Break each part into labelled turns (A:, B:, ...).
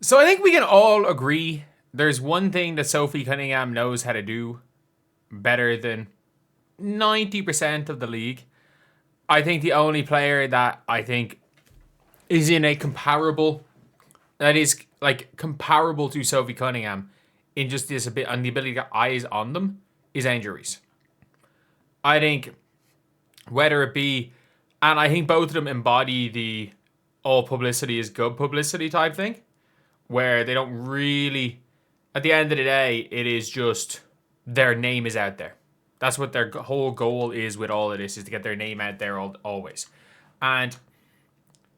A: So I think we can all agree there's one thing that Sophie Cunningham knows how to do better than 90% of the league. I think the only player that I think is in a comparable, that is like comparable to Sophie Cunningham in just this a bit on the ability to get eyes on them is Angel Reese. I think whether it be, and I think both of them embody the all publicity is good publicity type thing, where they don't really, at the end of the day, it is just their name is out there. That's what their whole goal is with all of this, is to get their name out there always. And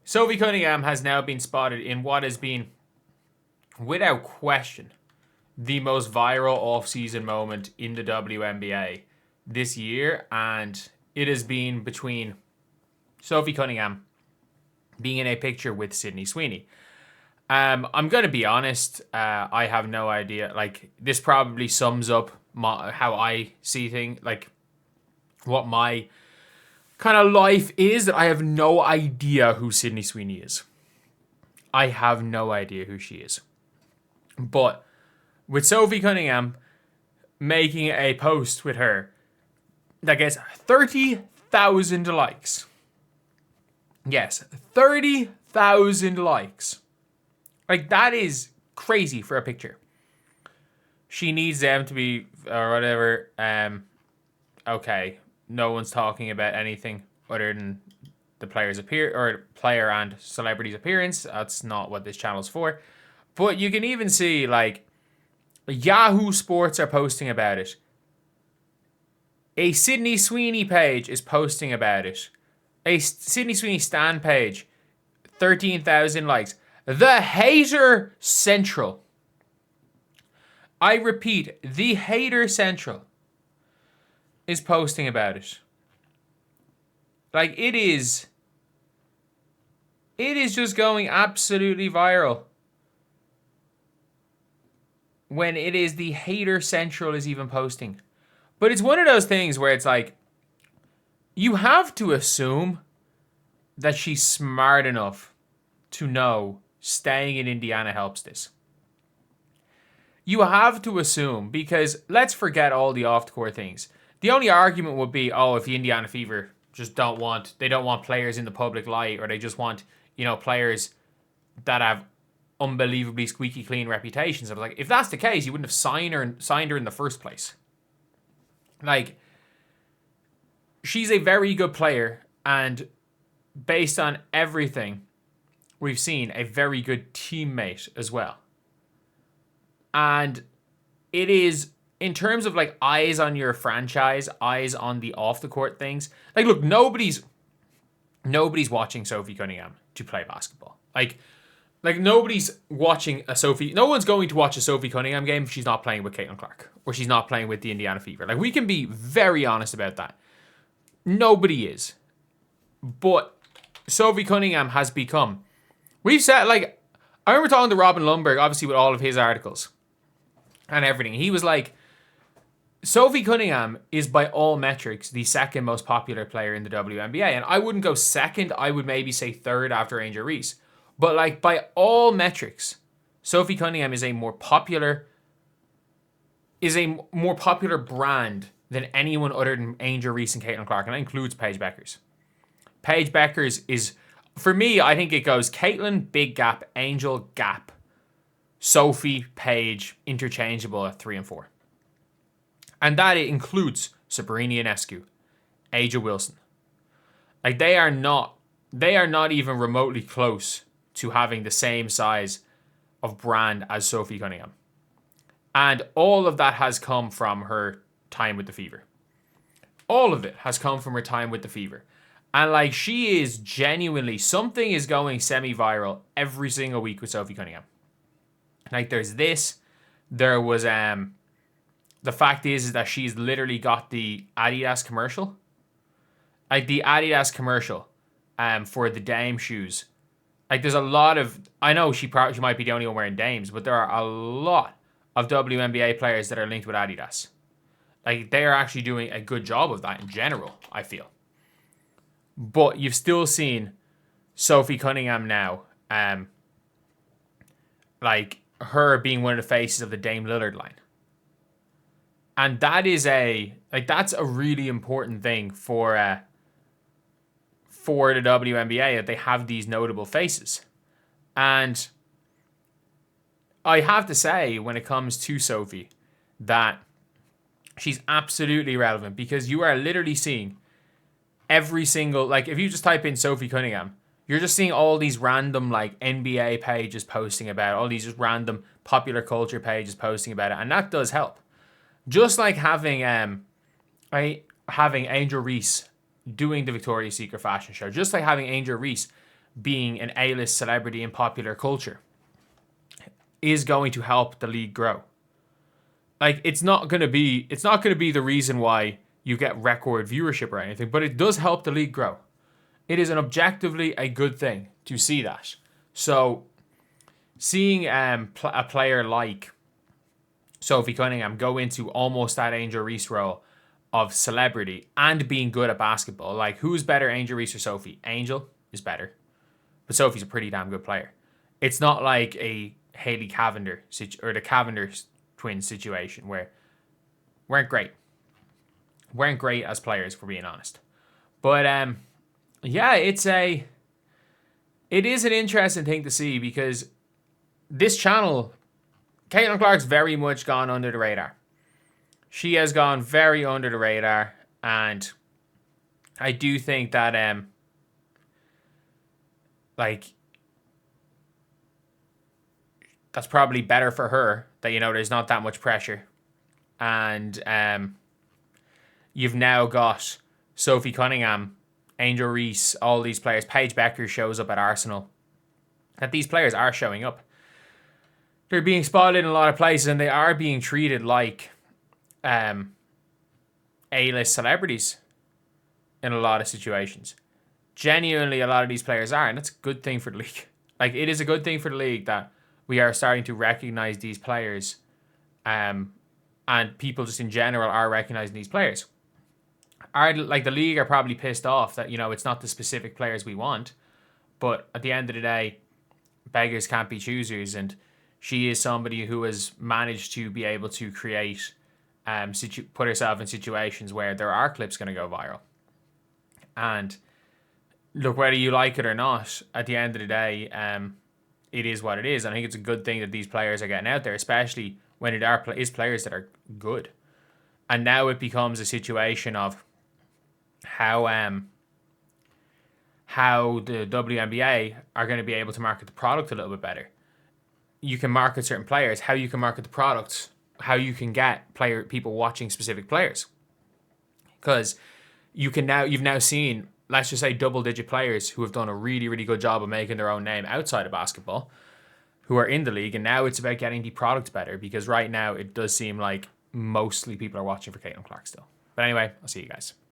A: Sophie Cunningham has now been spotted in what has been, without question, the most viral off-season moment in the WNBA this year. And it has been between Sophie Cunningham being in a picture with Sydney Sweeney. I'm going to be honest. I have no idea. Like, this probably sums up how I see things. Like, what my kind of life is, that I have no idea who Sydney Sweeney is. I have no idea who she is. But with Sophie Cunningham making a post with her that gets 30,000 likes. Yes, 30,000 likes. Like, that is crazy for a picture. She needs them to be, or whatever. Okay, no one's talking about anything other than the player and celebrity's appearance. That's not what this channel's for. But you can even see, like, Yahoo Sports are posting about it. A Sydney Sweeney page is posting about it. A Sydney Sweeney stan page, 13,000 likes. The Hater Central. I repeat, the Hater Central is posting about it. Like, it is just going absolutely viral. When it is the Hater Central is even posting. But it's one of those things where it's like, you have to assume that she's smart enough to know staying in Indiana helps this. You have to assume, because let's forget all the off-the-court things. The only argument would be, oh, if the Indiana Fever just don't want players in the public light, or they just want, players that have unbelievably squeaky clean reputations. I was like, if that's the case, you wouldn't have signed her in the first place. Like, she's a very good player, and based on everything we've seen, a very good teammate as well. And it is, in terms of like eyes on your franchise, eyes on the off the court things. Like, look, nobody's watching Sophie Cunningham to play basketball. Like nobody's watching a Sophie. No one's going to watch a Sophie Cunningham game if she's not playing with Caitlin Clark or she's not playing with the Indiana Fever. Like, we can be very honest about that. Nobody is. But Sophie Cunningham has become. We've said, like, I remember talking to Robin Lundberg, obviously with all of his articles and everything. He was like, Sophie Cunningham is by all metrics the second most popular player in the WNBA. And I wouldn't go second. I would maybe say third after Angel Reese. But like, by all metrics, Sophie Cunningham is a more popular brand than anyone other than Angel Reese and Caitlin Clark. And that includes Paige Bueckers. Paige Bueckers is, for me, I think it goes Caitlin, big gap, Angel, gap, Sophie, Paige, interchangeable at 3 and 4. And that it includes Sabrina Ionescu, Aja Wilson. Like, they are not even remotely close to having the same size of brand as Sophie Cunningham. And all of that has come from her time with the Fever. All of it has come from her time with the Fever. And like, she is genuinely, something is going semi-viral every single week with Sophie Cunningham. Like, there's this, there was, the fact is that she's literally got the Adidas commercial. Like, the Adidas commercial for the Dame shoes. Like, there's a lot of, I know she might be the only one wearing Dames, but there are a lot of WNBA players that are linked with Adidas. Like, they are actually doing a good job of that in general, I feel. But you've still seen Sophie Cunningham now like her being one of the faces of the Dame Lillard line. And that is that's a really important thing for the WNBA, that they have these notable faces. And I have to say, when it comes to Sophie, that she's absolutely relevant, because you are literally seeing every single, like, if you just type in Sophie Cunningham, you're just seeing all these random, like, NBA pages posting about it, all these just random popular culture pages posting about it, and that does help. Just like having Angel Reese doing the Victoria's Secret fashion show, just like having Angel Reese being an A-list celebrity in popular culture, is going to help the league grow. Like, it's not going to be the reason why you get record viewership or anything, but it does help the league grow. It is an objectively a good thing to see that. So, seeing a player like Sophie Cunningham go into almost that Angel Reese role of celebrity and being good at basketball. Like, who's better, Angel Reese or Sophie? Angel is better, but Sophie's a pretty damn good player. It's not like a Haley Cavender or the Cavender twins situation where weren't great as players, for being honest. But yeah, it is an interesting thing to see, because this channel, Caitlin Clark's very much gone under the radar. She has gone very under the radar, and I do think that that's probably better for her, that, you know, there's not that much pressure. And you've now got Sophie Cunningham, Angel Reese, all these players. Paige Bueckers shows up at Arsenal. That these players are showing up. They're being spotted in a lot of places, and they are being treated like A-list celebrities in a lot of situations. Genuinely, a lot of these players are, and that's a good thing for the league. Like, it is a good thing for the league that we are starting to recognize these players, and people just in general are recognizing these players. The league are probably pissed off that, you know, it's not the specific players we want, but at the end of the day, beggars can't be choosers, and she is somebody who has managed to be able to create, put herself in situations where there are clips going to go viral. And look, whether you like it or not, at the end of the day, it is what it is. And I think it's a good thing that these players are getting out there, especially when it is players that are good. And now it becomes a situation of how the WNBA are going to be able to market the product a little bit better. You can market certain players, how you can market the products, how you can get people watching specific players. Because you've now seen, let's just say, double-digit players who have done a really, really good job of making their own name outside of basketball, who are in the league, and now it's about getting the product better, because right now it does seem like mostly people are watching for Caitlin Clark still. But anyway, I'll see you guys.